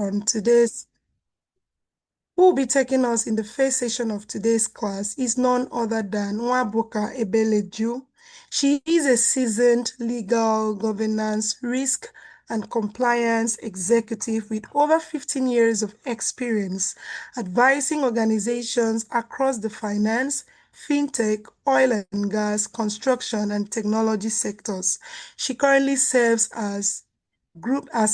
on today's who will be taking us in the first session of today's class is none other than Nwabuka Ebeleju. She is a seasoned legal governance, risk, and compliance executive with over 15 years of experience advising organizations across the finance, fintech, oil and gas, construction, and technology sectors. She currently serves as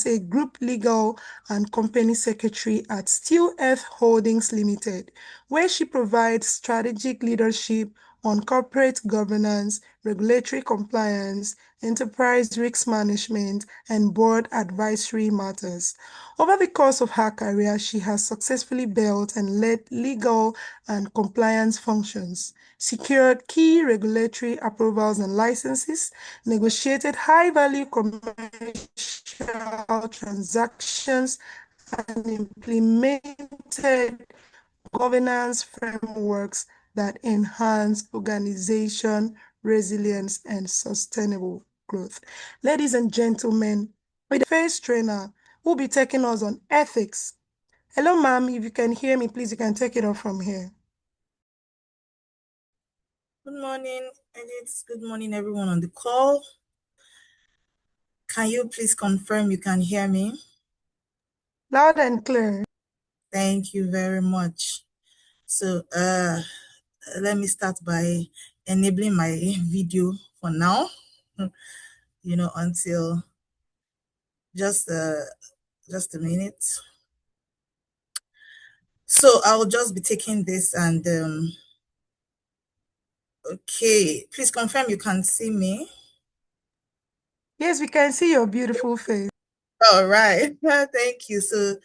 a group legal and company secretary at Steel Earth Holdings Limited, where she provides strategic leadership on corporate governance, regulatory compliance, enterprise risk management, and board advisory matters. Over the course of her career, she has successfully built and led legal and compliance functions, secured key regulatory approvals and licenses, negotiated high-value commercial transactions, and implemented governance frameworks that enhance organization resilience and sustainable growth. Ladies and gentlemen, with the first trainer who will be taking us on ethics. Hello, ma'am. If you can hear me, please, you can take it off from here. Good morning, Edith. Good morning, everyone on the call. Can you please confirm you can hear me? Loud and clear. Thank you very much. So let me start by enabling my video for now, until just a minute. So I'll just be taking this and okay, please confirm you can see me. Yes, we can see your beautiful face. All right, thank you. So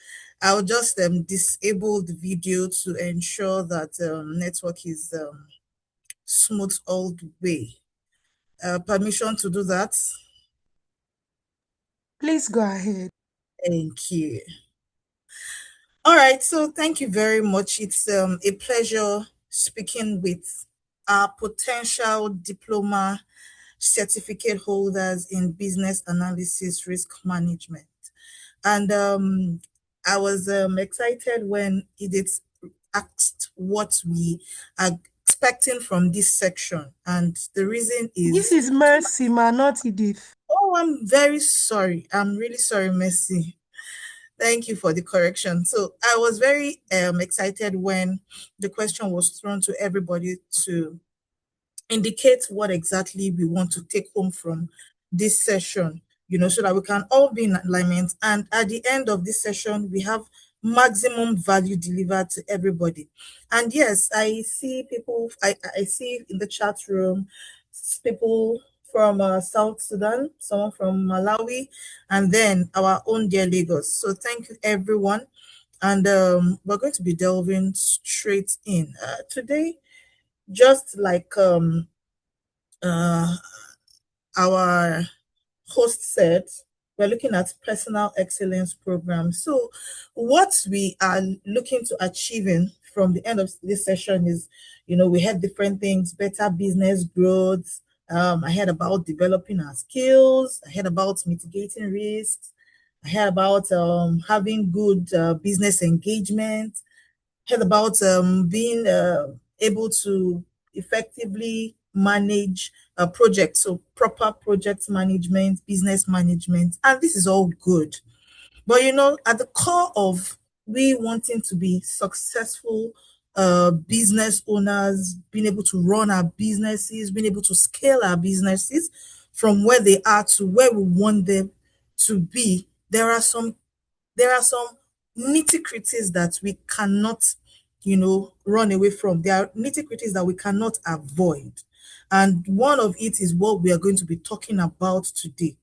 I'll just disable the video to ensure that network is smooth all the way. Permission to do that? Please go ahead. Thank you. All right, so thank you very much. It's a pleasure speaking with our potential diploma certificate holders in business analysis risk management. And I was excited when Edith asked what we are expecting from this section. And the reason is... This is Mercy, not Edith. Oh, I'm very sorry. I'm really sorry, Mercy. Thank you for the correction. So I was very excited when the question was thrown to everybody to indicate what exactly we want to take home from this session, so that we can all be in alignment. And at the end of this session, we have maximum value delivered to everybody. And yes, I see people, I see in the chat room, people from South Sudan, someone from Malawi, and then our own dear Lagos. So thank you, everyone. And we're going to be delving straight in. Today, just like our host said, we're looking at personal excellence program. So what we are looking to achieving from the end of this session is, we had different things: better business growth. I heard about developing our skills. I heard about mitigating risks. I heard about having good business engagement. I heard about being able to effectively manage a project, so proper project management, business management, and this is all good. But at the core of we wanting to be successful business owners, being able to run our businesses, being able to scale our businesses from where they are to where we want them to be, there are some nitty-gritties that we cannot run away from. There are nitty-gritties that we cannot avoid. And one of it is what we are going to be talking about today,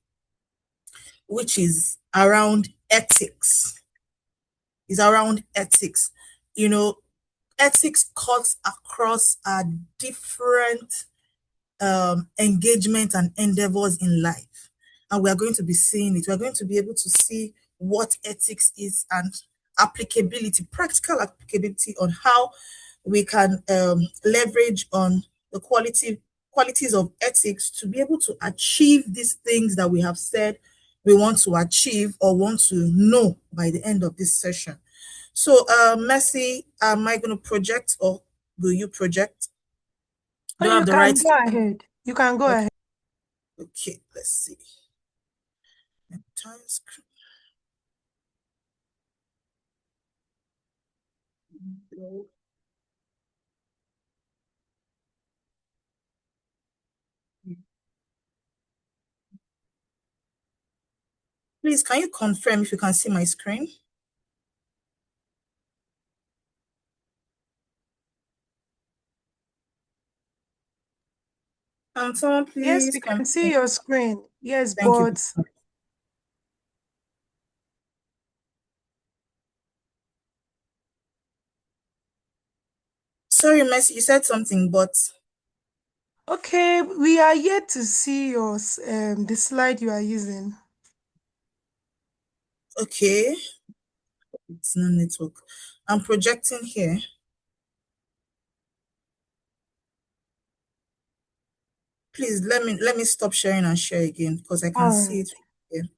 which is around ethics. It's around ethics. Ethics cuts across our different engagement and endeavors in life. And we are going to be seeing it. We're going to be able to see what ethics is and applicability, practical applicability on how we can leverage on the qualities of ethics to be able to achieve these things that we have said we want to achieve or want to know by the end of this session. So, Mercy, am I going to project or will you project? Oh, Do I have you the right? can go ahead. You can go Okay, ahead. okay, let's see. Entire screen. Please, can you confirm if you can see my screen? Someone Yes, please we can confirm. see your screen. Yes, Thank you. but Sorry, Mercy, you said something, but okay, we are yet to see your the slide you are using. okay. It's no network. I'm projecting here. Please let me stop sharing and share again because I can All see it right. here.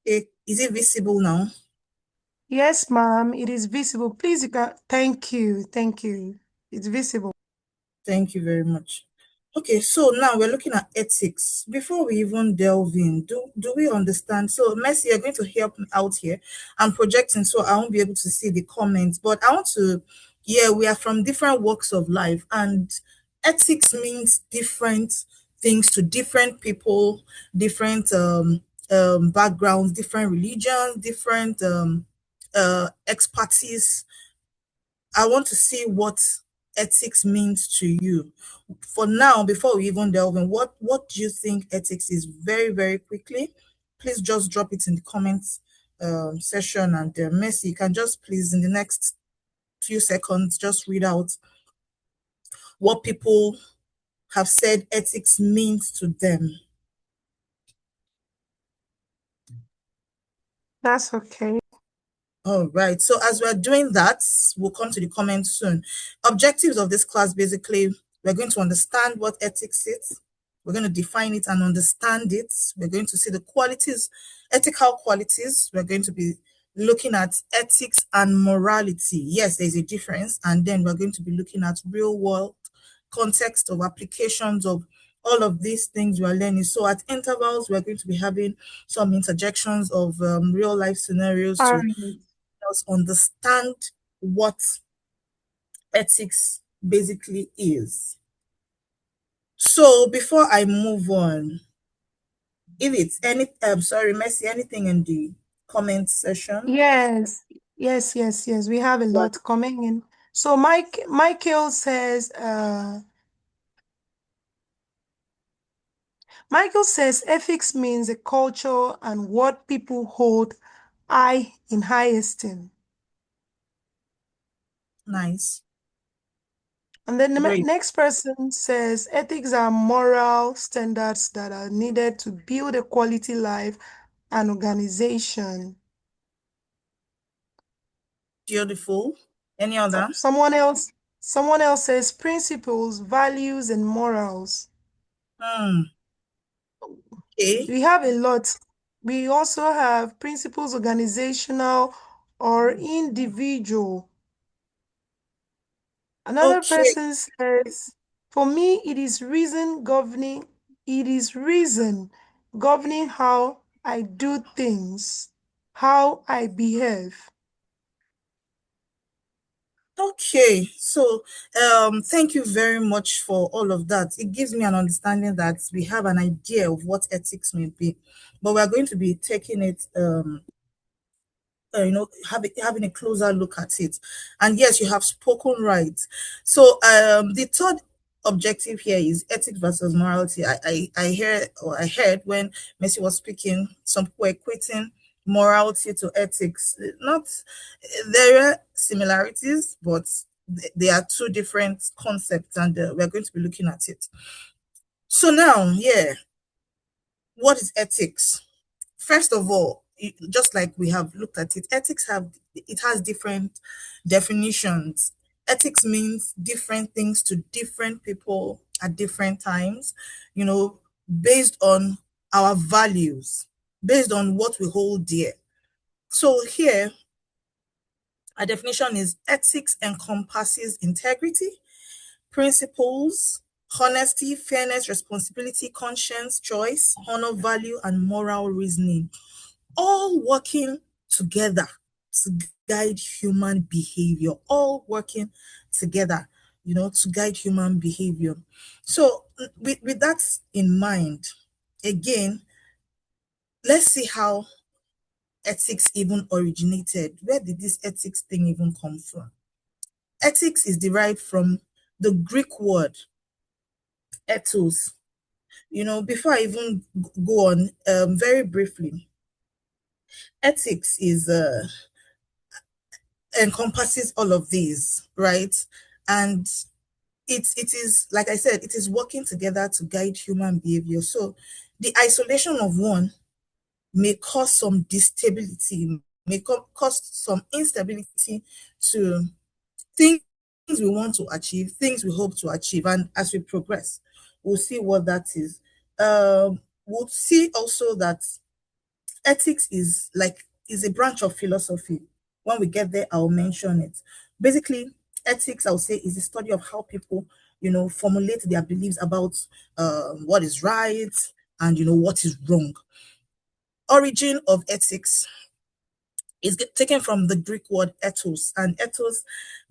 Okay. Is it visible now? Yes, ma'am, it is visible. Please, you can. Thank you. Thank you. It's visible. Thank you very much. Okay, so now we're looking at ethics. Before we even delve in, do we understand? So, Mercy, you're going to help me out here. I'm projecting, so I won't be able to see the comments, but I want to, yeah, we are from different walks of life, and ethics means different things to different people, different backgrounds, different religions, different expertise. I want to see what ethics means to you. For now, before we even delve in, what do you think ethics is? Very, very quickly. Please just drop it in the comments section, and Mercy, you can just please in the next few seconds just read out what people have said ethics means to them. That's okay. All right. So as we're doing that, we'll come to the comments soon. Objectives of this class, basically, we're going to understand what ethics is. We're going to define it and understand it. We're going to see the qualities, ethical qualities. We're going to be looking at ethics and morality. Yes, there's a difference. And then we're going to be looking at real world context of applications of all of these things we're learning. So at intervals, we're going to be having some interjections of real life scenarios All to right. us understand what ethics basically is. So before I move on, if it's any, sorry, Mercy, anything in the comment section? Yes. Yes, yes, yes. We have a What? lot coming in. So Michael says, Michael says ethics means a culture and what people hold high esteem. Nice. And then the Great. next person says ethics are moral standards that are needed to build a quality life and organization. Beautiful. Any So other? someone else says principles, values, and morals. Okay. We have a lot. We also have principles, organizational or individual. Another Okay. person says, for me, it is reason governing how I do things, how I behave. Okay. So thank you very much for all of that. It gives me an understanding that we have an idea of what ethics may be, but we're going to be taking it having a closer look at it. And yes, you have spoken right. So the third objective here is ethics versus morality. I heard when Messi was speaking, some people were equating morality to ethics. Not there are similarities, but they are two different concepts, and we're going to be looking at it. So now, yeah, what is ethics? First of all, just like we have looked at it, it has different definitions. Ethics means different things to different people at different times, you know, based on our values, based on what we hold dear. So here, our definition is ethics encompasses integrity, principles, honesty, fairness, responsibility, conscience, choice, honor, value, and moral reasoning, all working together to guide human behavior, all working together, to guide human behavior. So, with that in mind, again, let's see how ethics even originated. Where did this ethics thing even come from? Ethics is derived from the Greek word ethos. Before I even go on, very briefly, ethics is encompasses all of these, right? And it is, like I said, it is working together to guide human behavior. So the isolation of one may cause some instability, may cause some instability to things we want to achieve, things we hope to achieve. And as we progress, we'll see what that is. We'll see also that ethics is a branch of philosophy. When we get there, I'll mention it. Basically, ethics, I would say, is the study of how people, formulate their beliefs about what is right and what is wrong. Origin of ethics is taken from the Greek word ethos, and ethos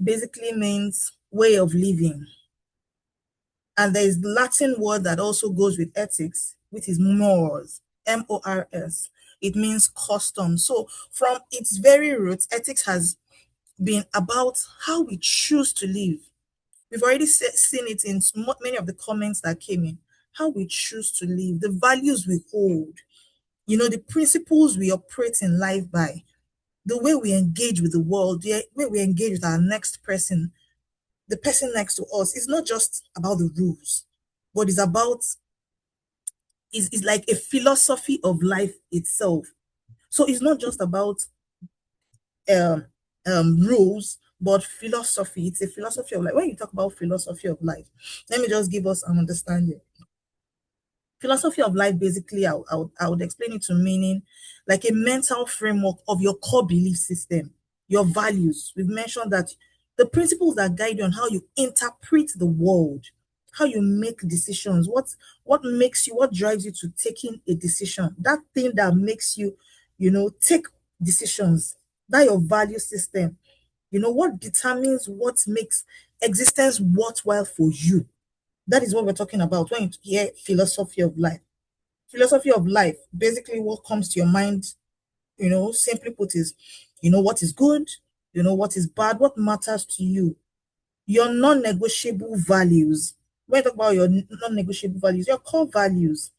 basically means way of living. And there is the Latin word that also goes with ethics, which is mores, M-O-R-S. It means custom. So from its very roots, ethics has been about how we choose to live. We've already seen it in many of the comments that came in, how we choose to live, the values we hold, the principles we operate in life by, the way we engage with the world, the way we engage with our next person, the person next to us. It's not just about the rules, but it's like a philosophy of life itself. So it's not just about um, rules, but philosophy. It's a philosophy of life. When you talk about philosophy of life, let me just give us an understanding. Philosophy of life, basically, I would explain it to meaning like a mental framework of your core belief system, your values. We've mentioned that the principles that guide you on how you interpret the world, how you make decisions, what drives you to taking a decision, that thing that makes you, take decisions, that your value system, what determines what makes existence worthwhile for you. That is what we're talking about when you hear philosophy of life. Philosophy of life, basically what comes to your mind, simply put, is what is good, what is bad, what matters to you, your non-negotiable values. When you talk about your non-negotiable values, your core values,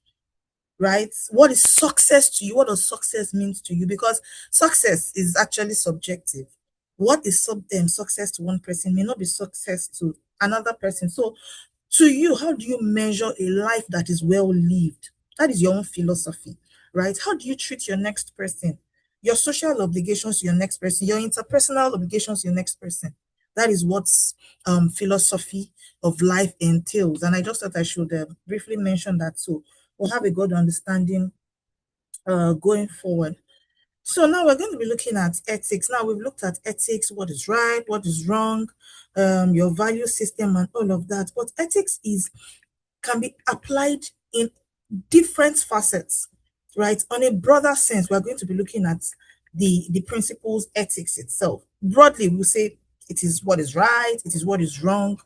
right? What is success to you? What does success means to you? Because success is actually subjective. What is success to one person may not be success to another person. So to you, how do you measure a life that is well lived? That is your own philosophy, right? How do you treat your next person? Your social obligations to your next person, your interpersonal obligations to your next person. That is what philosophy of life entails. And I just thought I should briefly mention that so we'll have a good understanding going forward. So now we're going to be looking at ethics. Now we've looked at ethics, what is right, what is wrong, your value system and all of that. But ethics can be applied in different facets, right? On a broader sense, we're going to be looking at the principles ethics itself. Broadly, we'll say it is what is right, it is what is wrong.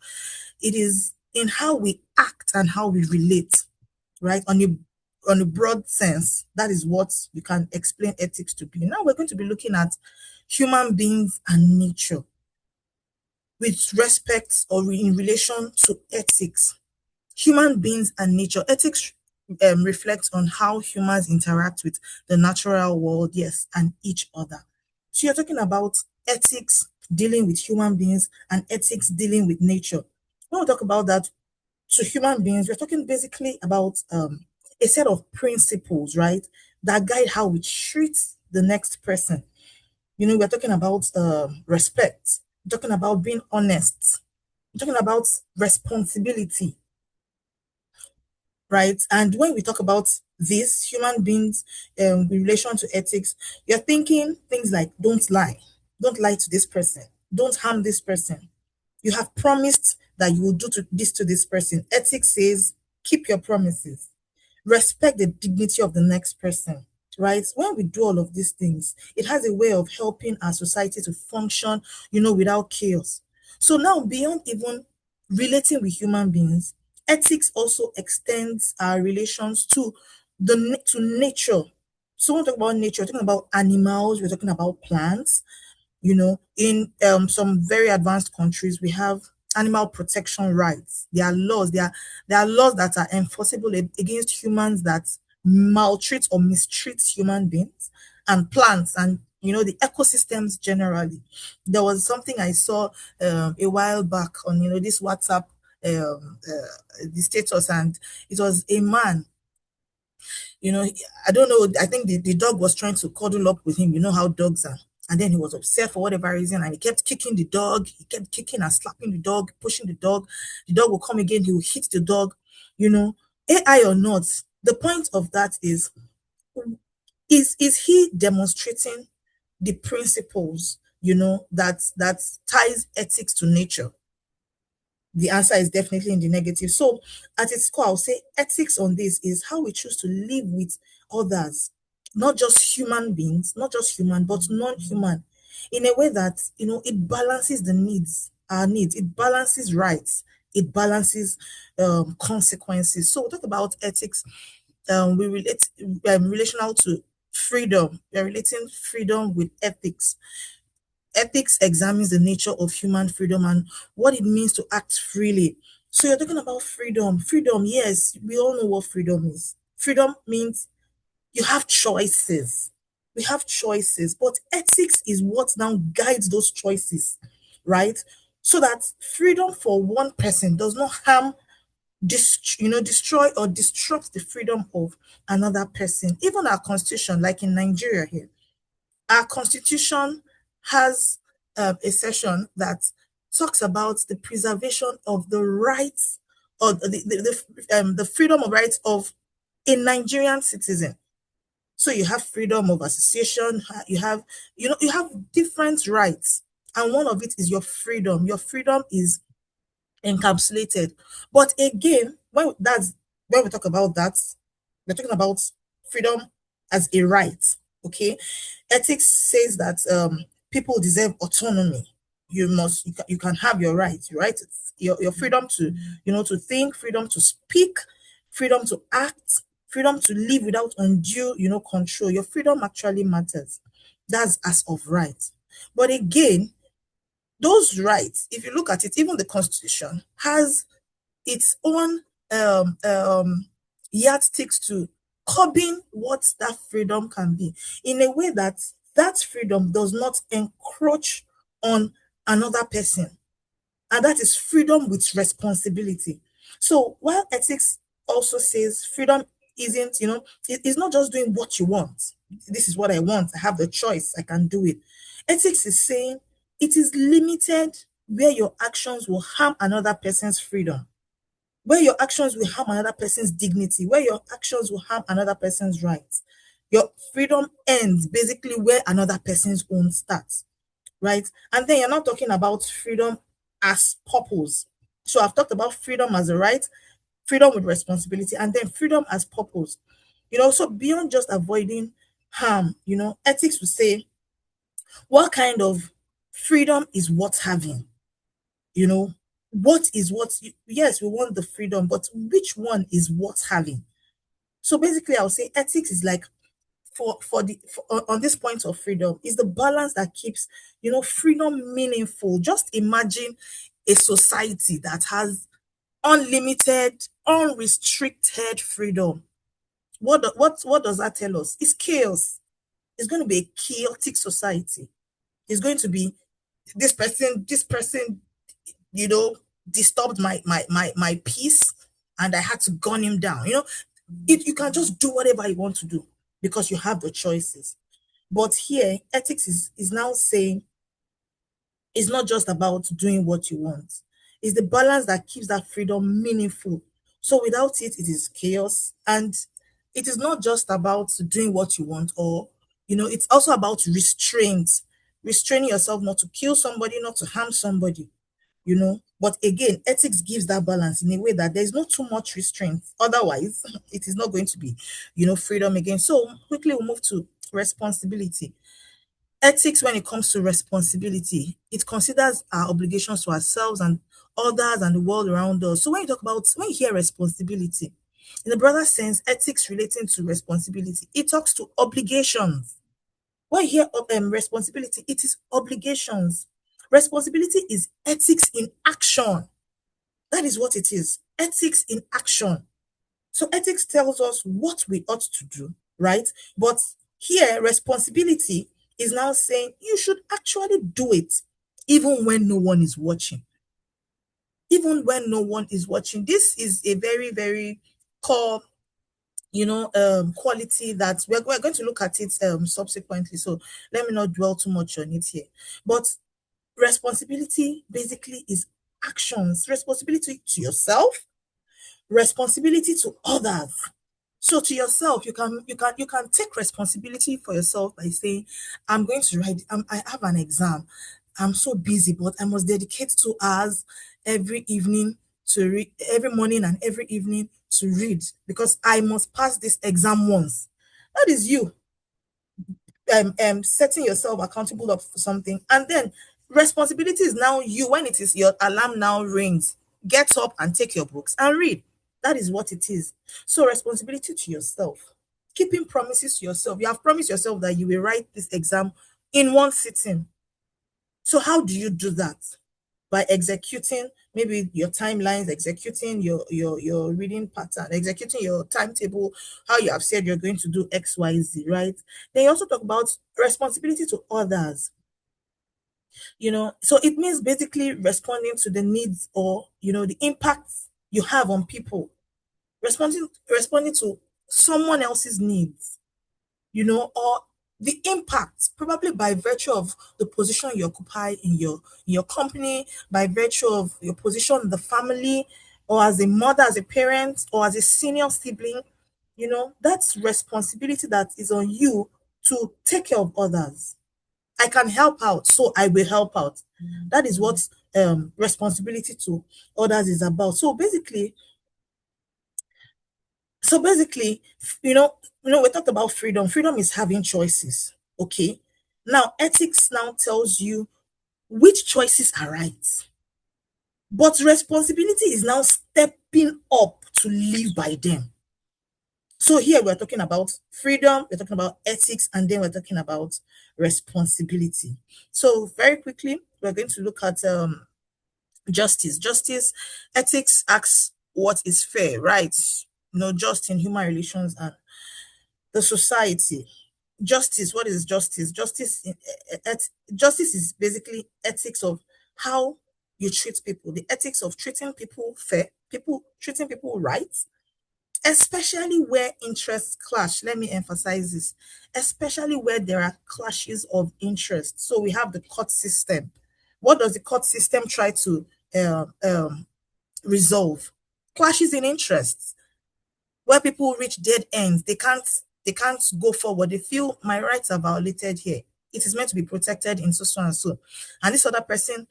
It is in how we act and how we relate, right? On a broad sense, that is what you can explain ethics to be. Now we're going to be looking at human beings and nature with respect or in relation to ethics. Human beings and nature. Ethics reflects on how humans interact with the natural world, yes, and each other. So you're talking about ethics dealing with human beings and ethics dealing with nature. When we talk about that to human beings, we're talking basically about a set of principles, right? that guide how we treat the next person. We're talking about respect, we're talking about being honest, we're talking about responsibility, right? And when we talk about this, human beings, in relation to ethics, you're thinking things like don't lie to this person, don't harm this person. You have promised that you will do this to this person. Ethics says keep your promises, respect the dignity of the next person, right? When we do all of these things, it has a way of helping our society to function, without chaos. So now, beyond even relating with human beings, ethics also extends our relations to nature. So when we talk about nature, we're talking about animals, we're talking about plants. In some very advanced countries, we have animal protection rights. There are laws that are enforceable against humans that maltreat or mistreat human beings and plants, and the ecosystems generally. There was something I saw a while back on this WhatsApp, the status, and it was a man. I don't know. I think the dog was trying to cuddle up with him. You know how dogs are. And then he was upset for whatever reason, and he kept kicking the dog. He kept kicking and slapping the dog, pushing the dog. The dog will come again. He will hit the dog. You know, AI or not, the point of that is he demonstrating the principles, that ties ethics to nature? The answer is definitely in the negative. So, at its core, I'll say ethics on this is how we choose to live with others, not just human beings, not just human, but non human, in a way that, it balances our needs, it balances rights, it balances consequences. So, we talk about ethics, we relate relational to freedom, we're relating freedom with ethics. Ethics examines the nature of human freedom and what it means to act freely. So you're talking about freedom. Freedom, yes, we all know what freedom is. Freedom means you have choices. We have choices, but ethics is what now guides those choices, right? So that freedom for one person does not harm, destroy or disrupt the freedom of another person. Even our constitution, like in Nigeria here, our constitution has a section that talks about the preservation of the rights, or the freedom of rights of a Nigerian citizen. So you have freedom of association, you have different rights, and one of it is your freedom. Your freedom is encapsulated. But again, when we talk about that, we're talking about freedom as a right. Okay, ethics says that people deserve autonomy. You can have your rights, right? Your freedom to to think, freedom to speak, freedom to act, freedom to live without undue control. Your freedom actually matters. That's as of right. But again, those rights, if you look at it, even the constitution has its own yardsticks to curbing what that freedom can be, in a way that that freedom does not encroach on another person, and that is freedom with responsibility. So while ethics also says freedom isn't, it's not just doing what you want. This is what I want. I have the choice. I can do it. Ethics is saying it is limited where your actions will harm another person's freedom, where your actions will harm another person's dignity, where your actions will harm another person's rights. Your freedom ends basically where another person's own starts, right? And then you're not talking about freedom as purpose. So I've talked about freedom as a right, freedom with responsibility, and then freedom as purpose. So beyond just avoiding harm, ethics will say what kind of freedom is worth having? You know, what is what? Yes, we want the freedom, but which one is worth having? So basically, I'll say ethics is like on this point of freedom is the balance that keeps freedom meaningful. Just imagine a society that has unlimited, unrestricted freedom. What does that tell us? It's chaos. It's going to be a chaotic society. It's going to be this person you know disturbed my peace, and I had to gun him down. You can just do whatever you want to do because you have the choices. But here, ethics is now saying it's not just about doing what you want. It's the balance that keeps that freedom meaningful. So without it, it is chaos. And it is not just about doing what you want, or, it's also about restraint, restraining yourself not to kill somebody, not to harm somebody, But again, ethics gives that balance in a way that there's not too much restraint. Otherwise, it is not going to be, freedom again. So quickly we'll move to responsibility. Ethics, when it comes to responsibility, it considers our obligations to ourselves and others and the world around us. So when you hear responsibility, in the broader sense, ethics relating to responsibility, it talks to obligations. When you hear responsibility, it is obligations. Responsibility is ethics in action. That is what it is. Ethics in action. So ethics tells us what we ought to do, right? But here, responsibility is now saying you should actually do it, even when no one is watching. Even when no one is watching. This is a very, very core, quality that we're going to look at it subsequently. So let me not dwell too much on it here. But responsibility basically is actions, responsibility to yourself, responsibility to others. So to yourself, you can take responsibility for yourself by saying, I'm going to write, I have an exam. I'm so busy, but I must dedicate 2 hours every evening to read, every morning and every evening to read, because I must pass this exam once. That is you setting yourself accountable for something. And then responsibility is now you, when it is your alarm now rings, get up and take your books and read. That is what it is. So responsibility to yourself, keeping promises to yourself. You have promised yourself that you will write this exam in one sitting. So how do you do that? By executing maybe your timelines, executing your reading pattern, executing your timetable, how you have said you're going to do XYZ, right? Then you also talk about responsibility to others. So it means basically responding to the needs, or the impacts you have on people, responding to someone else's needs, or the impact, probably by virtue of the position you occupy in your company, by virtue of your position in the family, or as a mother, as a parent, or as a senior sibling. That's responsibility that is on you to take care of others. I can help out, so I will help out. That is what responsibility to others is about. So basically, we talked about freedom. Freedom is having choices. Okay. Now, ethics now tells you which choices are right. But responsibility is now stepping up to live by them. So here we're talking about freedom, we're talking about ethics, and then we're talking about responsibility. So very quickly, we're going to look at justice. Justice, ethics asks what is fair, right? Just in human relations and the society. Justice, what is justice? Justice is basically ethics of how you treat people, the ethics of treating people fair, treating people right, especially where interests clash. Let me emphasize this, especially where there are clashes of interest. So we have the court system. What does the court system try to resolve? Clashes in interests, where people reach dead ends. They can't go forward. They feel my rights are violated here. It is meant to be protected in so and so. And this other person,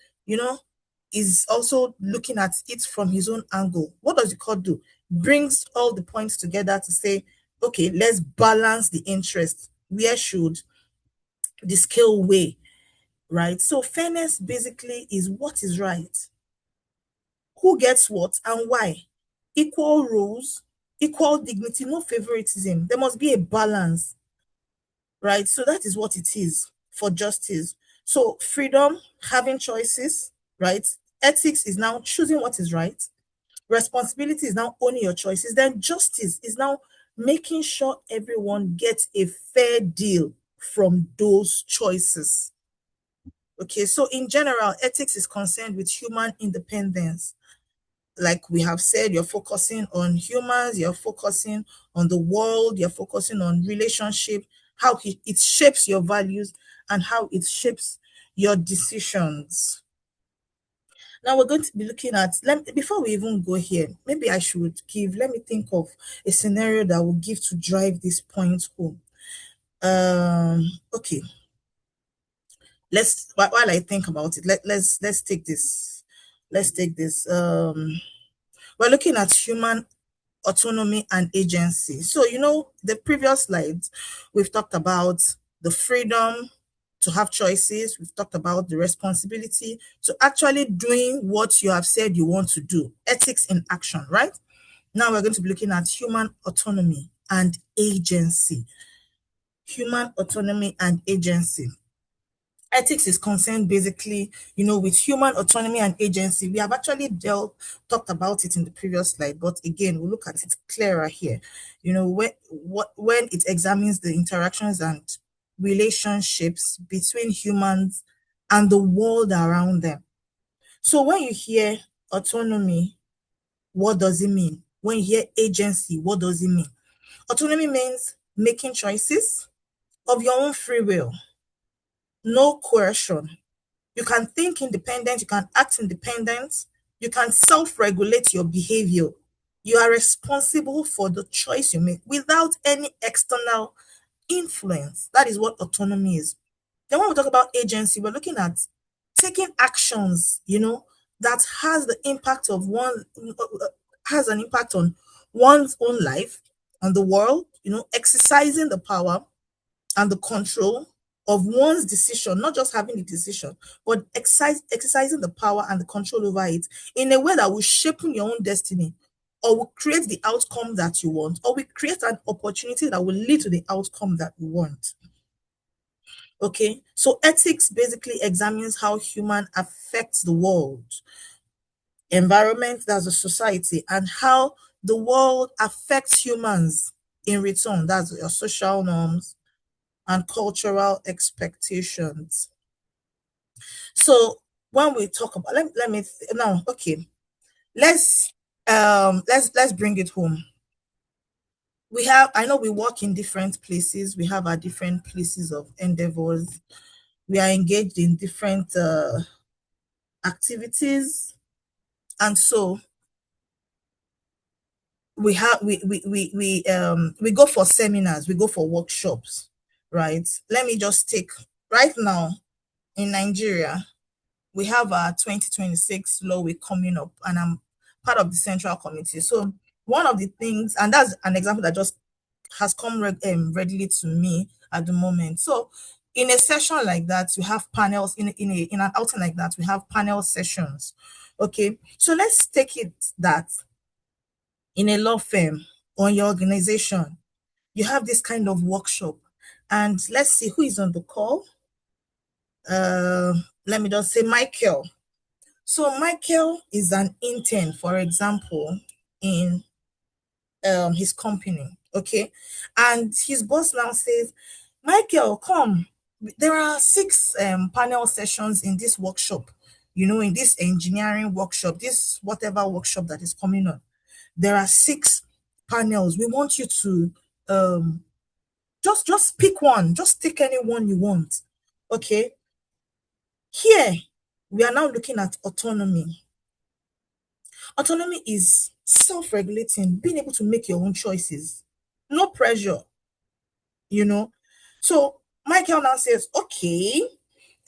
is also looking at it from his own angle. What does the court do? Brings all the points together to say, okay, let's balance the interest. Where should the scale weigh, right? So fairness basically is what is right, who gets what and why. Equal rules, equal dignity, no favoritism. There must be a balance, right? So that is what it is for justice. So freedom, having choices, right? Ethics is now choosing what is right. Responsibility is now owning your choices. Then justice is now making sure everyone gets a fair deal from those choices. Okay, so in general, ethics is concerned with human independence, like we have said, you're focusing on humans, you're focusing on the world, you're focusing on relationship, how it shapes your values and how it shapes your decisions. Now we're going to be looking at, before we even go here, maybe I should let me think of a scenario that will give to drive this point home. Okay, while I think about it, let's take this. Let's take this. We're looking at human autonomy and agency. So, the previous slides, we've talked about the freedom to have choices. We've talked about the responsibility to actually doing what you have said you want to do. Ethics in action, right? Now we're going to be looking at human autonomy and agency. Human autonomy and agency. Ethics is concerned basically, with human autonomy and agency. We have actually talked about it in the previous slide, but again, we'll look at it clearer here. When it examines the interactions and relationships between humans and the world around them. So when you hear autonomy, what does it mean? When you hear agency, what does it mean? Autonomy means making choices of your own free will, no coercion. You can think independent, you can act independent, you can self-regulate your behavior. You are responsible for the choice you make without any external influence. That is what autonomy is. Then when we talk about agency, we're looking at taking actions, that has an impact on one's own life, on the world, exercising the power and the control of one's decision, not just having the decision, but exercising the power and the control over it in a way that will shape your own destiny, or will create the outcome that you want, or will create an opportunity that will lead to the outcome that you want. Okay, so ethics basically examines how human affects the world, environment, that's a society, and how the world affects humans in return, that's your social norms and cultural expectations. So when we talk about, let me now, okay, let's bring it home. I know we work in different places, we have our different places of endeavors, we are engaged in different activities, and so we go for seminars, we go for workshops, right? Let me just take right now in Nigeria, we have our 2026 law week coming up, and I'm part of the central committee. So one of the things, and that's an example that just has come readily to me at the moment. So in a session like that, we have panels. In an outing like that, we have panel sessions. Okay, so let's take it that in a law firm or in your organization, you have this kind of workshop, and let's see who is on the call. Let me just say Michael. So Michael is an intern, for example, in his company, okay? And his boss now says, Michael, come. There are 6 panel sessions in this workshop, in this engineering workshop, this whatever workshop that is coming on. There are 6 panels. We want you to just pick one, just take any one you want, okay? Here, we are now looking at autonomy. Autonomy is self-regulating, being able to make your own choices, no pressure, So Michael now says, okay,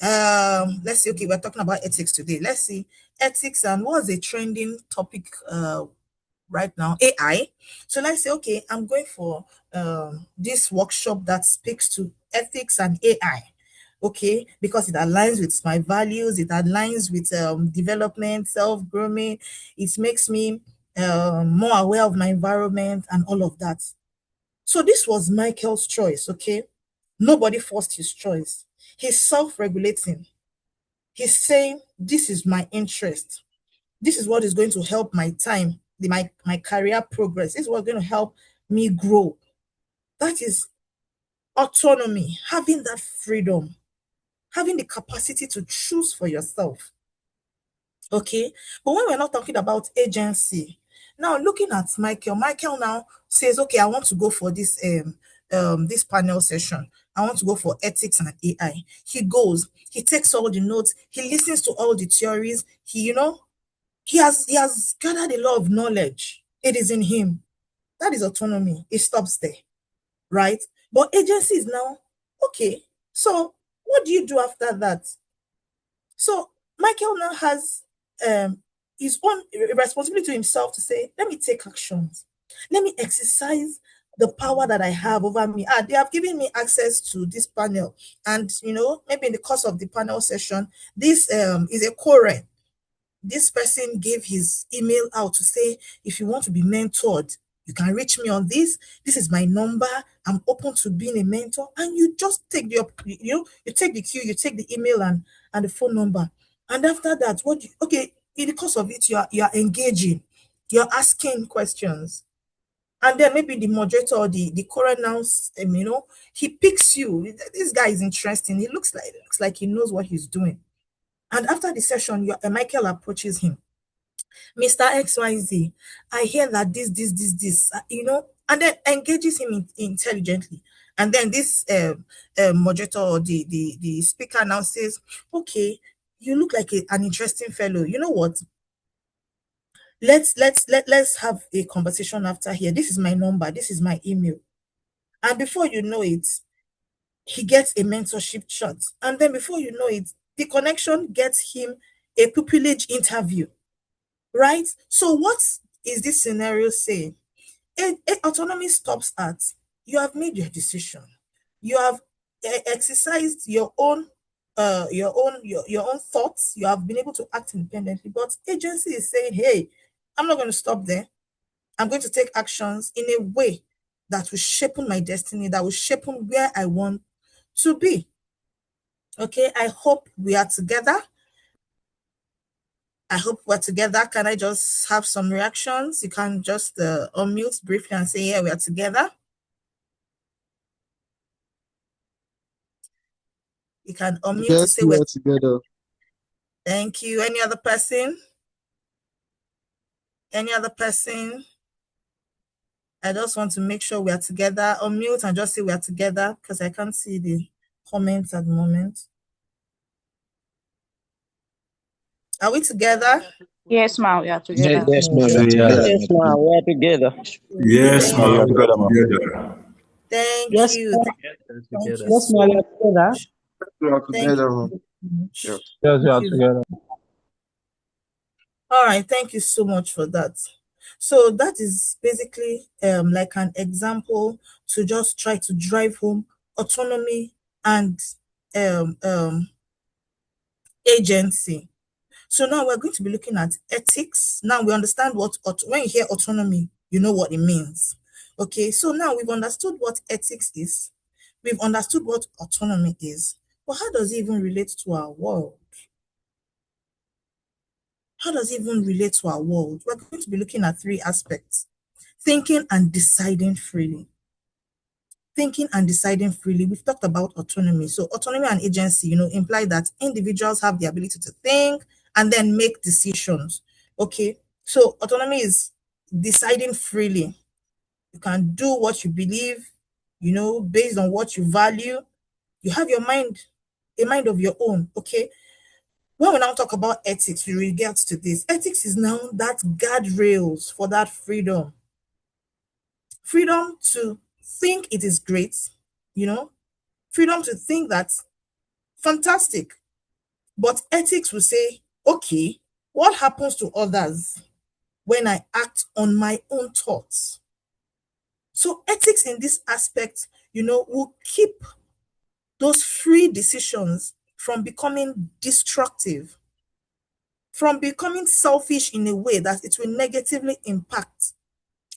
let's see, okay, we're talking about ethics today. Let's see, ethics and what's a trending topic right now? AI. So let's say, okay, I'm going for this workshop that speaks to ethics and AI. Okay, because it aligns with my values, it aligns with development, self-grooming, it makes me more aware of my environment and all of that. So this was Michael's choice, okay? Nobody forced his choice. He's self-regulating. He's saying, this is my interest. This is what is going to help my time, my career progress. This is what's going to help me grow. That is autonomy, having that freedom, having the capacity to choose for yourself. Okay. But when we're not talking about agency, now looking at Michael now says, okay, I want to go for this panel session. I want to go for ethics and AI. He goes, he takes all the notes, he listens to all the theories, he has gathered a lot of knowledge. It is in him. That is autonomy. It stops there, right? But agency is now, okay, so what do you do after that? So Michael now has his own responsibility to himself to say, let me take actions. Let me exercise the power that I have over me. They have given me access to this panel. And, maybe in the course of the panel session, this is a quorum. This person gave his email out to say, if you want to be mentored, you can reach me on this. This is my number. I'm open to being a mentor. And you just take you take the cue, you take the email and the phone number. And after that, okay, in the course of it, you are engaging, you're asking questions. And then maybe the moderator or the coroner, he picks you. This guy is interesting. It looks like he knows what he's doing. And after the session, Michael approaches him. Mr. XYZ, I hear that this, and then engages him intelligently. And then this moderator or the speaker now says, okay, you look like an interesting fellow. You know what? Let's have a conversation after here. This is my number. This is my email. And before you know it, he gets a mentorship shot. And then before you know it, the connection gets him a pupillage interview. Right? So what is this scenario saying? Autonomy stops at you have made your decision. You have exercised your own thoughts. You have been able to act independently. But agency is saying, hey, I'm not going to stop there. I'm going to take actions in a way that will shape my destiny, that will shape where I want to be. Okay, I hope we are together. I hope we're together. Can I just have some reactions? You can just unmute briefly and say, yeah, we are together. You can unmute to Yes, say we are together. Thank you. Any other person? Any other person? I just want to make sure we are together. Unmute and just say we are together because I can't see the comments at the moment. Are we together? Yes, ma'am, we are together. Yes, ma'am, we are together. Yes, ma'am, we are together. Yes, Thank ma'am, we you. are together. Thank Yes, you. ma'am. Thank you Yes, so ma'am, we are much. together. We are Thank together. you. Yes. Yes, we are Thank you. together. All right, thank you so much for that. So that is basically like an example to just try to drive home autonomy and agency. So now we're going to be looking at ethics. Now we understand when you hear autonomy, you know what it means. Okay, so now we've understood what ethics is. We've understood what autonomy is. But how does it even relate to our world? How does it even relate to our world? We're going to be looking at three aspects: thinking and deciding freely. Thinking and deciding freely. We've talked about autonomy. So autonomy and agency, imply that individuals have the ability to think and then make decisions. Okay. So autonomy is deciding freely. You can do what you believe, based on what you value. You have a mind of your own. Okay. When we now talk about ethics, we get to this. Ethics is now that guardrails for that freedom. Freedom to think it is great, freedom to think that fantastic. But ethics will say, okay, what happens to others when I act on my own thoughts? So ethics in this aspect, will keep those free decisions from becoming destructive, from becoming selfish in a way that it will negatively impact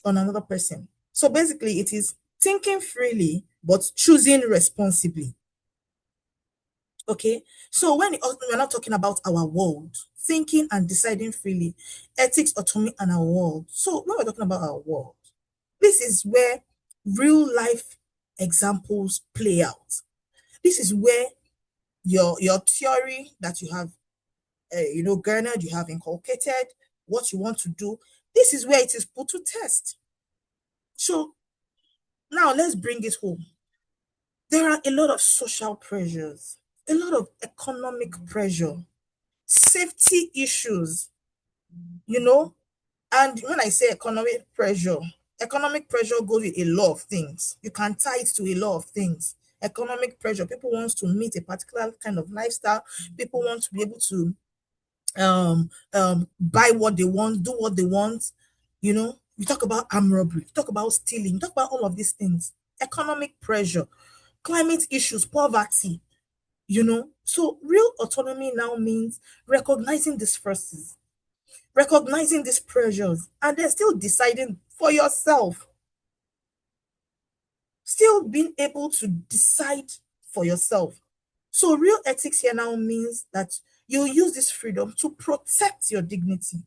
on another person. So basically, it is thinking freely, but choosing responsibly. Okay, so when we're not talking about our world, thinking and deciding freely, ethics, autonomy, and our world. So when we're talking about our world, this is where real life examples play out. This is where your theory that you have garnered, you have inculcated what you want to do. This is where it is put to test. So now let's bring it home. There are a lot of social pressures, a lot of economic pressure, safety issues, and when I say economic pressure goes with a lot of things. You can tie it to a lot of things. Economic pressure, people want to meet a particular kind of lifestyle. People want to be able to buy what they want, do what they want. You talk about armed robbery, you talk about stealing, you talk about all of these things. Economic pressure, climate issues, poverty. So real autonomy now means recognizing these forces, recognizing these pressures, and then still deciding for yourself, still being able to decide for yourself. So real ethics here now means that you use this freedom to protect your dignity,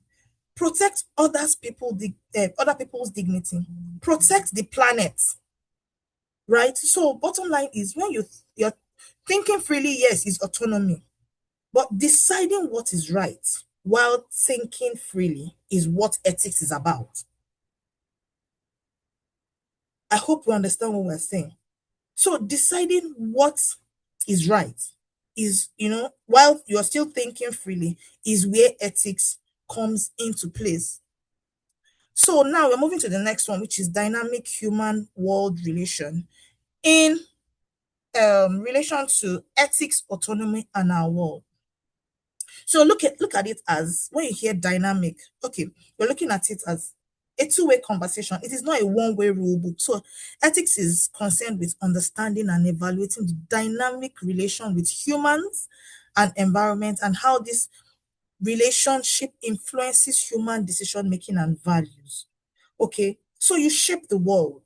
protect other people's dignity, protect the planet, right? So bottom line is, when you're thinking freely, yes, is autonomy, but deciding what is right while thinking freely is what ethics is about. I hope you understand what we're saying. So deciding what is right is, while you're still thinking freely, is where ethics comes into place. So now we're moving to the next one, which is dynamic human world relation in relation to ethics, autonomy, and our world. So look at it as, when you hear dynamic, okay, we're looking at it as a two-way conversation. It is not a one-way rule book. So ethics is concerned with understanding and evaluating the dynamic relation with humans and environment, and how this relationship influences human decision making and values. Okay, so you shape the world.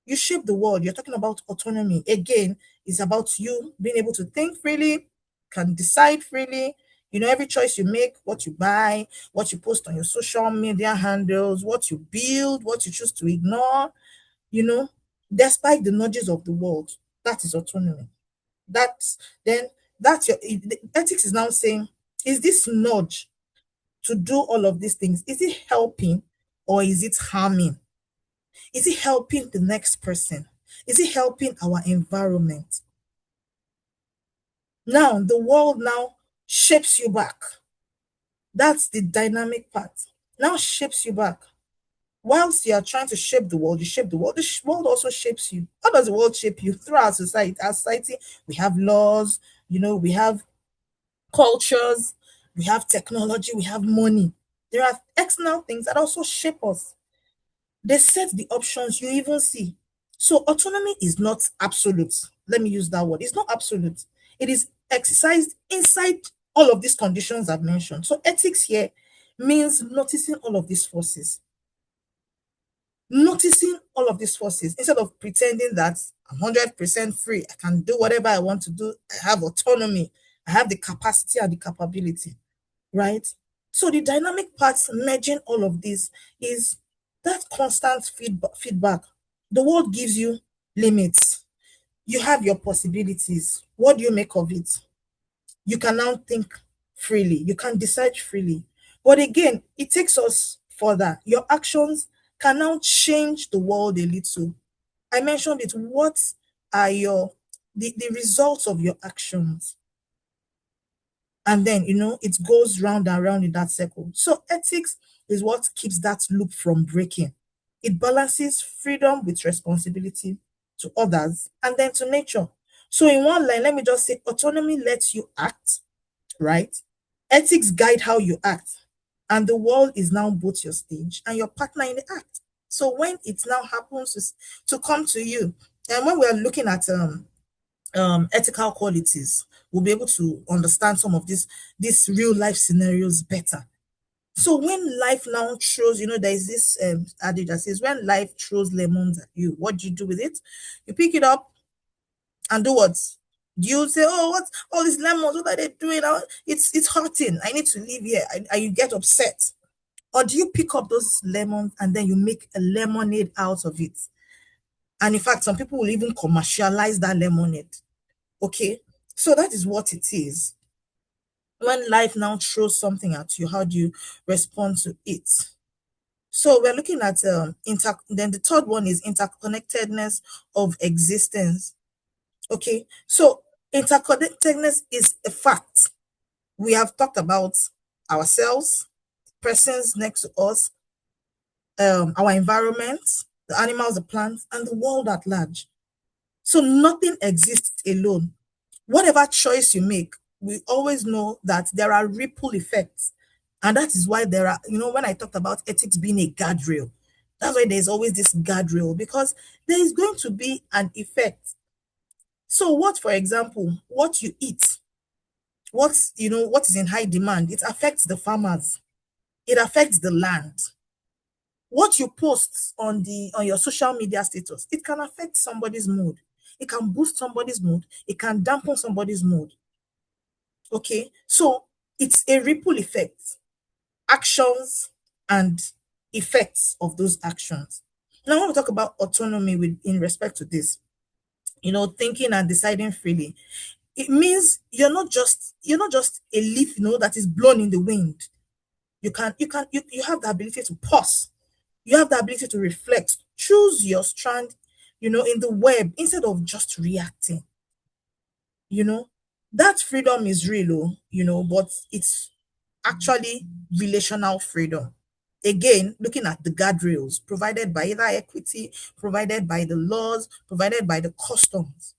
You shape the world. You're talking about autonomy. Again, it's about you being able to think freely, can decide freely. Every choice you make, what you buy, what you post on your social media handles, what you build, what you choose to ignore, despite the nudges of the world, that is autonomy. That's your ethics is now saying, is this nudge to do all of these things, is it helping or is it harming? Is it helping the next person? Is it helping our environment? Now, the world now shapes you back. That's the dynamic part. Now shapes you back. Whilst you are trying to shape the world, you shape the world. The world also shapes you. How does the world shape you? Through our society. Our society, we have laws, we have cultures, we have technology, we have money. There are external things that also shape us. They set the options you even see. So autonomy is not absolute. Let me use that word. It's not absolute. It is exercised inside all of these conditions I've mentioned. So ethics here means noticing all of these forces. Noticing all of these forces instead of pretending that I'm 100% free. I can do whatever I want to do. I have autonomy. I have the capacity and the capability, right? So the dynamic parts merging all of this is that constant feedback. The world gives you limits. You have your possibilities. What do you make of it? You can now think freely. You can decide freely. But again, it takes us further. Your actions can now change the world a little. I mentioned it. What are the results of your actions? And then, it goes round and round in that circle. So ethics is what keeps that loop from breaking. It balances freedom with responsibility to others and then to nature. So in one line, let me just say, autonomy lets you act, right? Ethics guide how you act. And the world is now both your stage and your partner in the act. So when it now happens to come to you, and when we are looking at ethical qualities, we'll be able to understand some of these real life scenarios better. So when life now throws, there is this adage that says, when life throws lemons at you, what do you do with it? You pick it up and do what? Do you say, oh, what all these lemons, what are they doing? It's hurting. I need to leave here. And you get upset. Or do you pick up those lemons and then you make a lemonade out of it? And in fact, some people will even commercialize that lemonade. Okay, so that is what it is. When life now throws something at you, how do you respond to it? So we're looking at then the third one is interconnectedness of existence. Okay, so interconnectedness is a fact. We have talked about ourselves, persons next to us, our environment, the animals, the plants, and the world at large. So nothing exists alone. Whatever choice you make, we always know that there are ripple effects. And that is why there are, when I talked about ethics being a guardrail, that's why there's always this guardrail, because there is going to be an effect. So what, for example, what you eat, what is in high demand, it affects the farmers, it affects the land. What you post on your social media status, it can affect somebody's mood. It can boost somebody's mood. It can dampen somebody's mood. Okay, so it's a ripple effect, actions and effects of those actions. Now I want to talk about autonomy in respect to this. Thinking and deciding freely. It means you're not just a leaf, that is blown in the wind. You have the ability to pause. You have the ability to reflect, choose your strand, in the web instead of just reacting. That freedom is real, but it's actually relational freedom. Again, looking at the guardrails provided by either equity, provided by the laws, provided by the customs.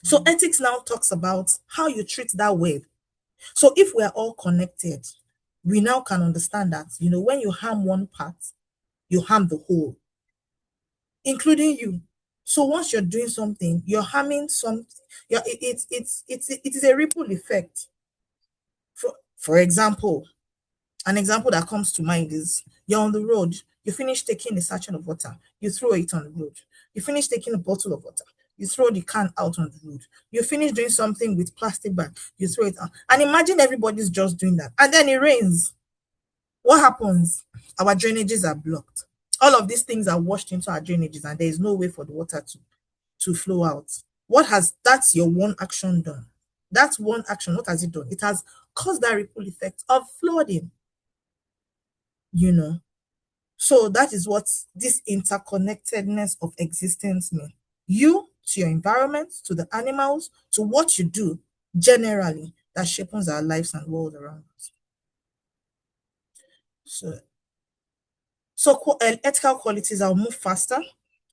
So ethics now talks about how you treat that web. So if we are all connected, we now can understand that, when you harm one part, you harm the whole, including you. So once you're doing something, you're harming something. It is a ripple effect. For example, an example that comes to mind is you're on the road, you finish taking a sachet of water, you throw it on the road. You finish taking a bottle of water, you throw the can out on the road. You finish doing something with plastic bag, you throw it out. And imagine everybody's just doing that. And then it rains. What happens? Our drainages are blocked. All of these things are washed into our drainages, and there is no way for the water to flow out. That's your one action done. That's one action. What has it done? It has caused that ripple effect of flooding. So that is what this interconnectedness of existence means. You to your environment, to the animals, to what you do generally that shapes our lives and world around us. So ethical qualities, I'll move faster.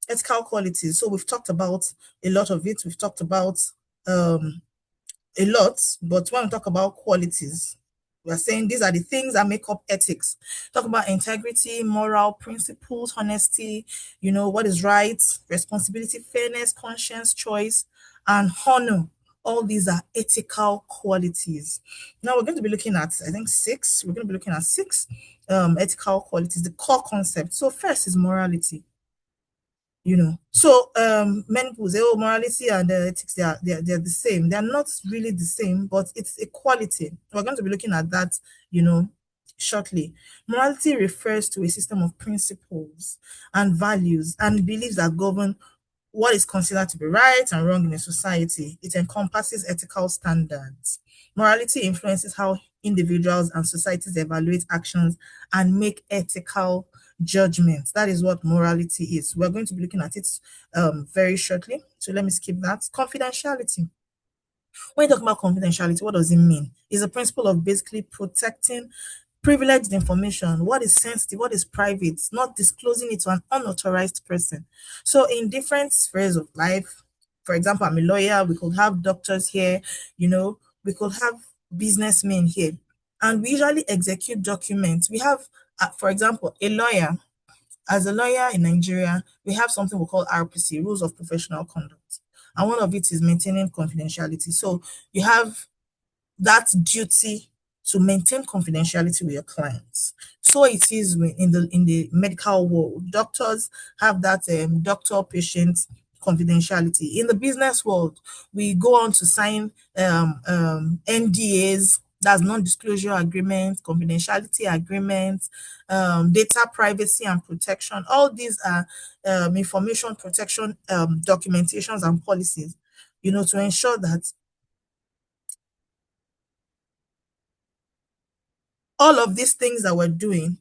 Ethical qualities. So we've talked about a lot of it. We've talked about a lot, but when we talk about qualities, we are saying these are the things that make up ethics. Talk about integrity, moral principles, honesty, what is right, responsibility, fairness, conscience, choice, and honor. All these are ethical qualities. Now we're going to be looking at, I think, six. We're going to be looking at six ethical qualities, the core concept. So first is morality. So many people say, oh, morality and ethics, they're the same. They're not really the same, but it's equality. We're going to be looking at that, shortly. Morality refers to a system of principles and values and beliefs that govern what is considered to be right and wrong in a society. It encompasses ethical standards. Morality influences how individuals and societies evaluate actions and make ethical judgments. That is what morality is. We're going to be looking at it very shortly. So let me skip that. Confidentiality. When you talk about confidentiality, what does it mean? It's a principle of basically protecting privileged information, what is sensitive, what is private, not disclosing it to an unauthorized person. So in different spheres of life, for example, I'm a lawyer, we could have doctors here, we could have businessmen here, and we usually execute documents. We have, for example, as a lawyer in Nigeria, we have something we call RPC, Rules of Professional Conduct. And one of it is maintaining confidentiality. So you have that duty to maintain confidentiality with your clients. So it is in the medical world. Doctors have that doctor-patient confidentiality. In the business world, we go on to sign NDAs, that's non-disclosure agreements, confidentiality agreements, data privacy and protection. All these are information protection documentations and policies, to ensure that all of these things that we're doing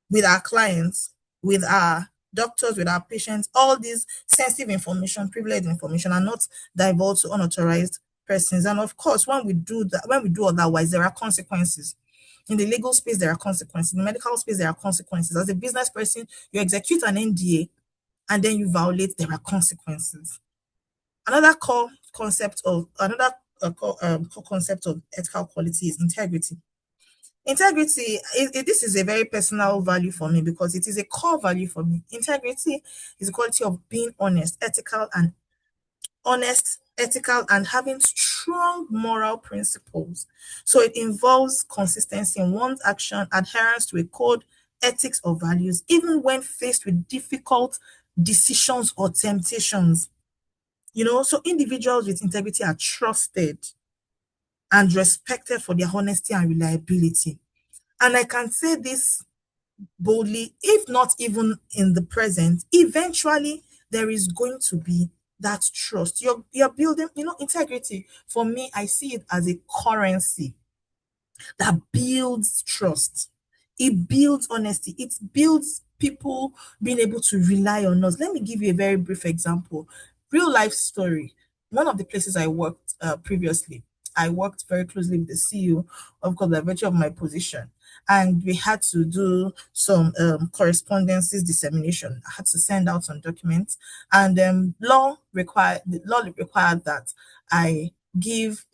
with our clients, with our doctors, with our patients, all these sensitive information, privileged information are not divulged to unauthorized persons. And of course, when we do that, when we do otherwise, there are consequences. In the legal space, there are consequences. In the medical space, there are consequences. As a business person, you execute an NDA and then you violate, there are consequences. Another core concept of core concept of ethical quality is integrity. Integrity, this is a very personal value for me because it is a core value for me. Integrity is the quality of being honest, ethical, and having strong moral principles. So it involves consistency in one's action, adherence to a code, ethics, or values, even when faced with difficult decisions or temptations. So individuals with integrity are trusted and respected for their honesty and reliability. And I can say this boldly, if not even in the present, eventually there is going to be that trust. You're building, integrity. For me, I see it as a currency that builds trust. It builds honesty. It builds people being able to rely on us. Let me give you a very brief example. Real life story. One of the places I worked previously, I worked very closely with the CEO, of course, by virtue of my position. And we had to do some correspondences dissemination. I had to send out some documents, and the law required that I give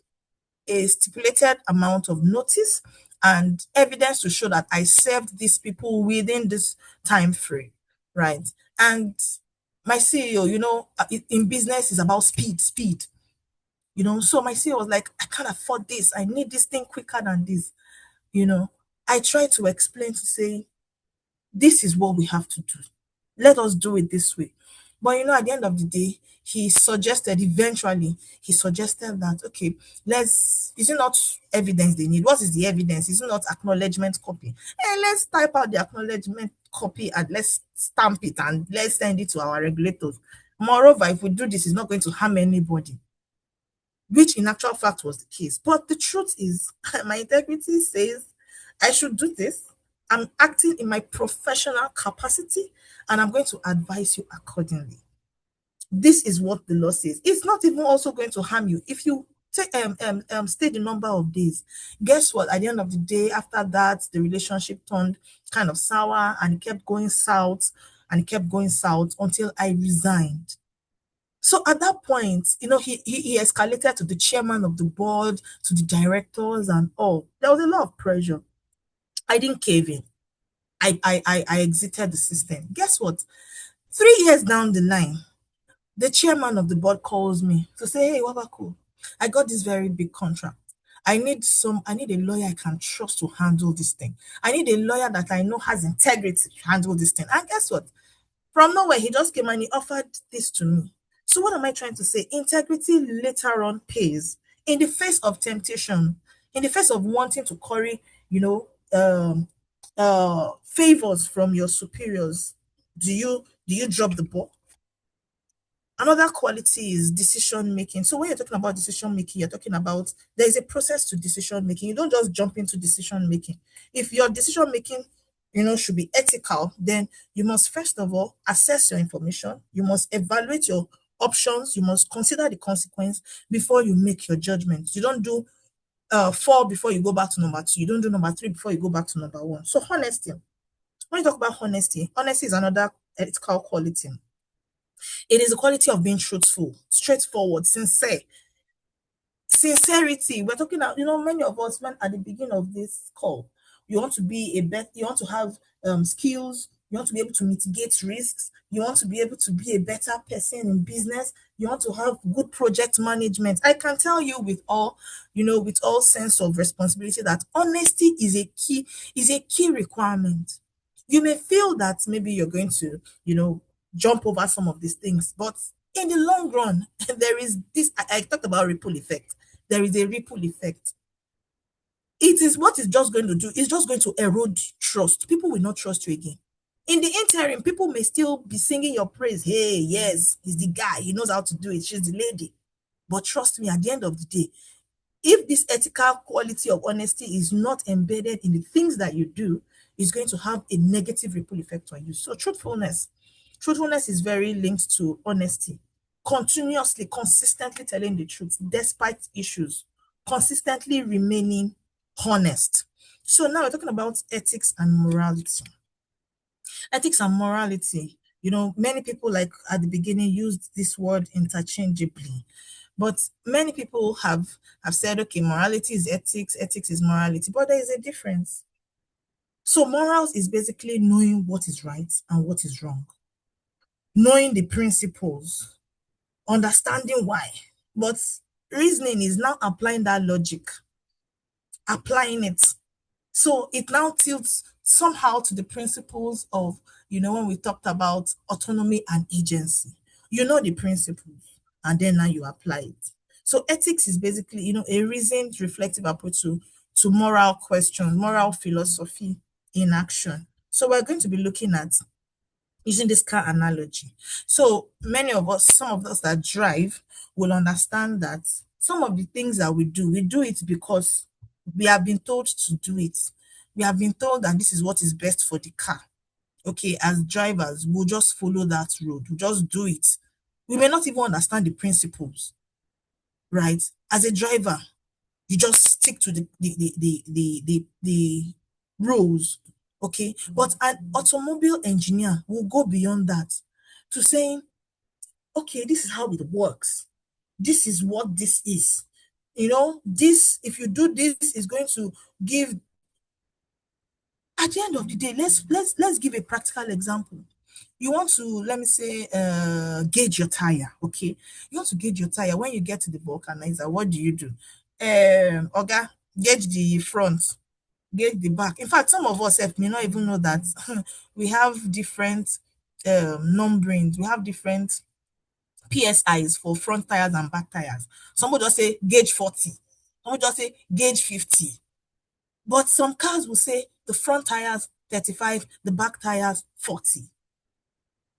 a stipulated amount of notice and evidence to show that I served these people within this time frame, right? And my CEO, in business is about speed. So my CEO was like, I can't afford this. I need this thing quicker than this. I tried to explain to say, this is what we have to do. Let us do it this way. But at the end of the day, eventually, he suggested that, okay, is it not evidence they need? What is the evidence? Is it not acknowledgement copy? And let's type out the acknowledgement copy and let's stamp it and let's send it to our regulators. Moreover, if we do this, it's not going to harm anybody, which in actual fact was the case. But the truth is, my integrity says I should do this. I'm acting in my professional capacity and I'm going to advise you accordingly. This is what the law says. It's not even also going to harm you. If you stay the number of days, guess what? At the end of the day, after that, the relationship turned kind of sour and it kept going south until I resigned. So at that point, he escalated to the chairman of the board, to the directors and all. There was a lot of pressure. I didn't cave in. I exited the system. Guess what? 3 years down the line, the chairman of the board calls me to say, hey, Wabaku, I got this very big contract. I need a lawyer I can trust to handle this thing. I need a lawyer that I know has integrity to handle this thing. And guess what? From nowhere, he just came and he offered this to me. So what am I trying to say? Integrity later on pays. In the face of temptation, in the face of wanting to curry, favors from your superiors, do you drop the ball? Another quality is decision making. So when you're talking about decision making, you're talking about there is a process to decision making. You don't just jump into decision making. If your decision making, should be ethical, then you must first of all assess your information. You must evaluate your options. You must consider the consequence before you make your judgment. You don't do 4 before you go back to number 2. You don't do number 3 before you go back to number 1. So honesty. When you talk about honesty is another ethical quality. It is the quality of being truthful, straightforward, sincere. Sincerity. We're talking about, many of us, when at the beginning of this call, you want to be you want to have skills, you want to be able to mitigate risks, you want to be able to be a better person in business, you want to have good project management. I can tell you with all sense of responsibility that honesty is a key requirement. You may feel that maybe you're going to, jump over some of these things, but in the long run, there is this, I talked about ripple effect. There is a ripple effect. It is what it's just going to do. It's just going to erode trust. People will not trust you again. In the interim, people may still be singing your praise. Hey, yes, he's the guy. He knows how to do it. She's the lady. But trust me, at the end of the day, If this ethical quality of honesty is not embedded in the things that you do, it's going to have a negative ripple effect on you. So truthfulness is very linked to honesty. Continuously, consistently telling the truth despite issues, consistently remaining honest. So now we're talking about ethics and morality. Ethics and morality, many people, like at the beginning, used this word interchangeably. But many people have said, okay, morality is ethics, ethics is morality, but there is a difference. So morals is basically knowing what is right and what is wrong, knowing the principles, understanding why. But reasoning is now applying that logic, applying it. So it now tilts somehow to the principles of, when we talked about autonomy and agency. You know the principles, and then now you apply it. So ethics is basically, a reasoned, reflective approach to moral questions, moral philosophy in action. So we're going to be looking at using this car analogy. So some of us that drive will understand that some of the things that we do it because we have been told to do it. We have been told that this is what is best for the car. Okay, as drivers, we'll just follow that road. We'll just do it. We may not even understand the principles, right? As a driver, you just stick to the rules, okay? But an automobile engineer will go beyond that to saying, okay, this is how it works. This is what this is. This, if you do this, is going to give. At the end of the day, let's give a practical example. You want to, let me say, gauge your tire, okay? You want to gauge your tire. When you get to the vulcanizer, what do? Oga, gauge the front, gauge the back. In fact, some of us may not even know that we have different numberings. We have different PSIs for front tires and back tires. Some will just say gauge 40. Some will just say gauge 50. But some cars will say the front tires 35, the back tires 40.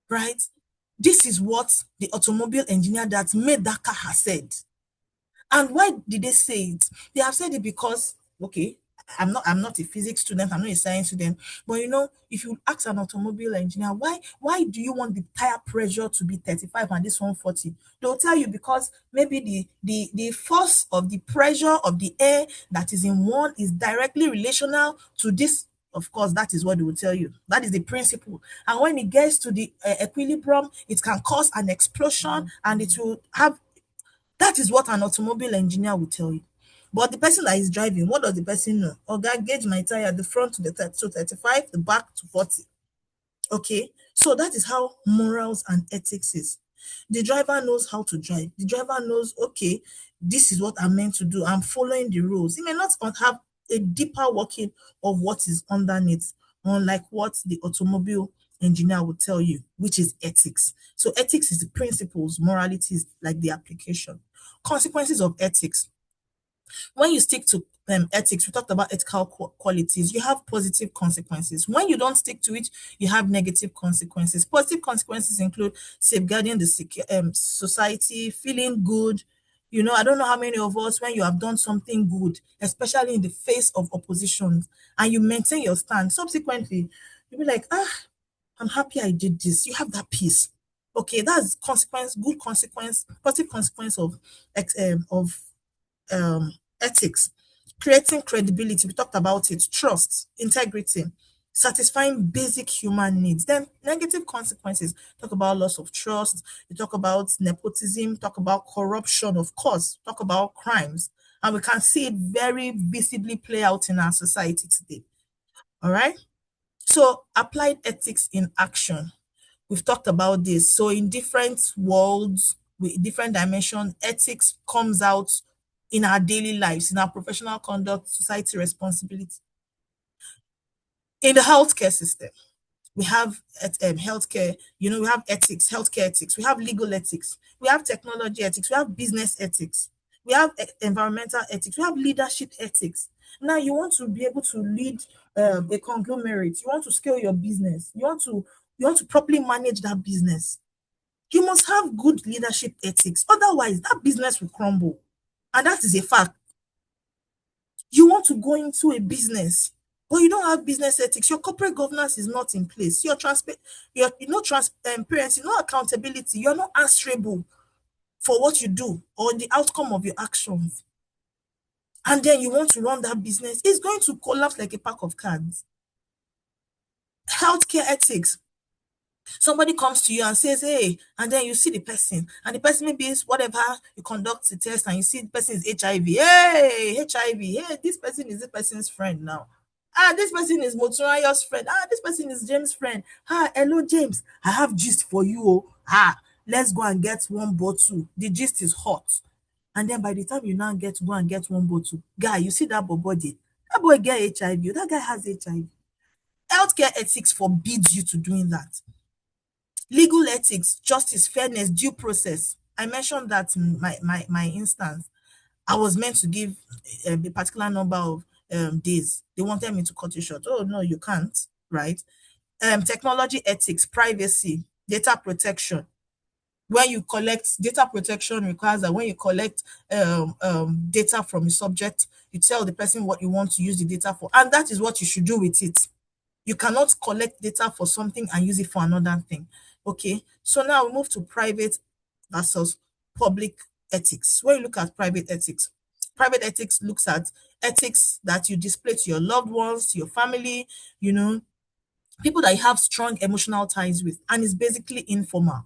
Right? This is what the automobile engineer that made that car has said. And why did they say it? They have said it because, okay, I'm not a physics student, I'm not a science student, but if you ask an automobile engineer, why do you want the tire pressure to be 35 and this one 40? They'll tell you because maybe the force of the pressure of the air that is in one is directly relational to this. Of course, that is what they will tell you. That is the principle. And when it gets to the equilibrium, it can cause an explosion and it will have. That is what an automobile engineer will tell you. But the person that is driving, what does the person know? Oga, gauge my tire, the front to 35, the back to 40. Okay, so that is how morals and ethics is. The driver knows how to drive. The driver knows, okay, this is what I'm meant to do. I'm following the rules. He may not have a deeper working of what is underneath, unlike what the automobile engineer will tell you, which is ethics. So ethics is the principles, morality is like the application. Consequences of ethics. When you stick to ethics, we talked about ethical qualities, you have positive consequences. When you don't stick to it, you have negative consequences. Positive consequences include safeguarding the society, feeling good. I don't know how many of us, when you have done something good, especially in the face of opposition, and you maintain your stand, subsequently, you'll be like, I'm happy I did this. You have that peace. Okay, that's consequence, good consequence, positive consequence of ethics. Creating credibility, we talked about it, trust, integrity, satisfying basic human needs. Then negative consequences, talk about loss of trust, you talk about nepotism, talk about corruption, of course, talk about crimes. And we can see it very visibly play out in our society today. All right. So applied ethics in action. We've talked about this. So in different worlds, with different dimensions, ethics comes out in our daily lives, in our professional conduct, society responsibility. In the healthcare system, we have healthcare, we have ethics, healthcare ethics, we have legal ethics, we have technology ethics, we have business ethics, we have environmental ethics, we have leadership ethics. Now you want to be able to lead a conglomerate, you want to scale your business, you want to properly manage that business. You must have good leadership ethics. Otherwise, that business will crumble. And that is a fact. You want to go into a business, but you don't have business ethics. Your corporate governance is not in place. You're no transparency, no accountability. You're not answerable for what you do or the outcome of your actions. And then you want to run that business, it's going to collapse like a pack of cards. Healthcare ethics. Somebody comes to you and says, hey, and then you see the person, and the person maybe is whatever, you conduct the test and you see the person is HIV. Hey, HIV. Hey, this person is this person's friend now. This person is Motorayo's friend. This person is James' friend. Hello, James. I have gist for you. Let's go and get one bottle. The gist is hot. And then by the time you now go and get one bottle, guy, you see that body. That boy get HIV. That guy has HIV. Healthcare ethics forbids you to doing that. Legal ethics, justice, fairness, due process. I mentioned that in my instance. I was meant to give a particular number of days. They wanted me to cut it short. Oh, no, you can't, right? Technology ethics, privacy, data protection. When you collect, data protection requires that when you collect data from a subject, you tell the person what you want to use the data for, and that is what you should do with it. You cannot collect data for something and use it for another thing. Okay, so now we move to private versus public ethics. When you look at private ethics looks at ethics that you display to your loved ones, to your family, people that you have strong emotional ties with, and it's basically informal.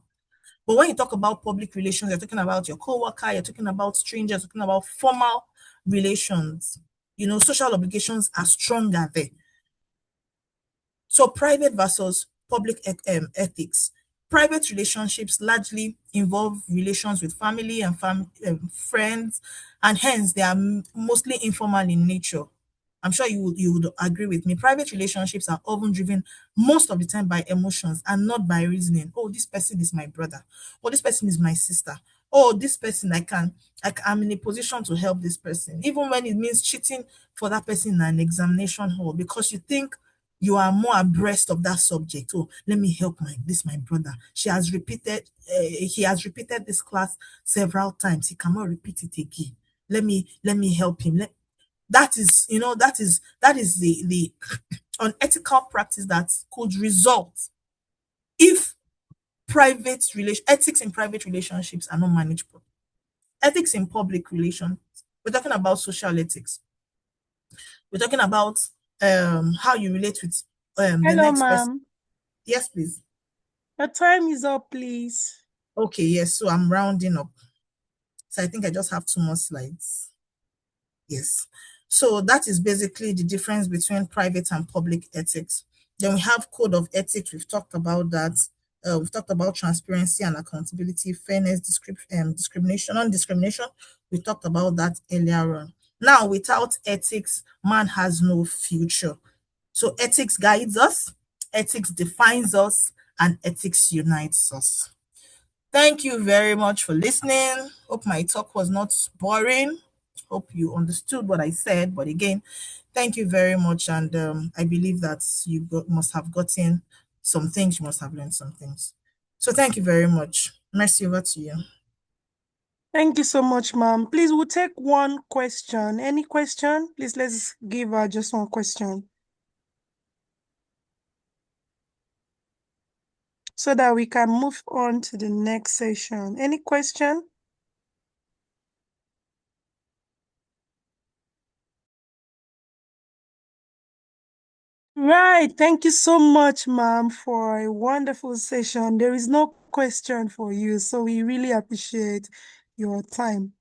But when you talk about public relations, you're talking about your co-worker, you're talking about strangers, you're talking about formal relations. Social obligations are stronger there. So private versus public ethics. Private relationships largely involve relations with family and friends, and hence they are mostly informal in nature. I'm sure you would agree with me. Private relationships are often driven most of the time by emotions and not by reasoning. Oh, this person is my brother. Oh, this person is my sister. Oh, this person I'm in a position to help this person, even when it means cheating for that person in an examination hall, because you think you are more abreast of that subject. Oh, let me help my brother. He has repeated this class several times. He cannot repeat it again. Let me help him. That is the unethical practice that could result if ethics in private relationships are not managed properly. Ethics in public relations, we're talking about social ethics. We're talking about how you relate with the Hello, next person. ma'am. Yes, please. Your time is up, please. Okay, yes. So I'm rounding up. So I think I just have 2 more slides. Yes. So that is basically the difference between private and public ethics. Then we have code of ethics. We've talked about that. We've talked about transparency and accountability, fairness, discrimination, non-discrimination. We talked about that earlier on. Now, without ethics, man has no future. So ethics guides us, ethics defines us, and ethics unites us. Thank you very much for listening. Hope my talk was not boring. Hope you understood what I said. But again, thank you very much. And I believe that you must have gotten some things. You must have learned some things. So thank you very much. Merci, over to you. Thank you so much, ma'am. Please, we'll take one question. Any question? Please, let's give her just one question, so that we can move on to the next session. Any question? Right. Thank you so much, ma'am, for a wonderful session. There is no question for you, so we really appreciate your time.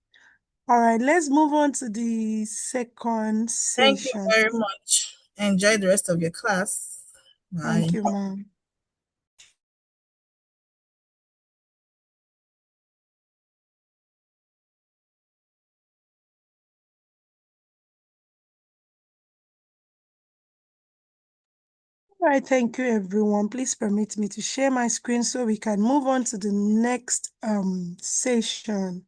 All right, let's move on to the second Thank you session. very much. Enjoy the rest of your class. Bye. Thank you, ma'am. All right, thank you, everyone. Please permit me to share my screen so we can move on to the next session.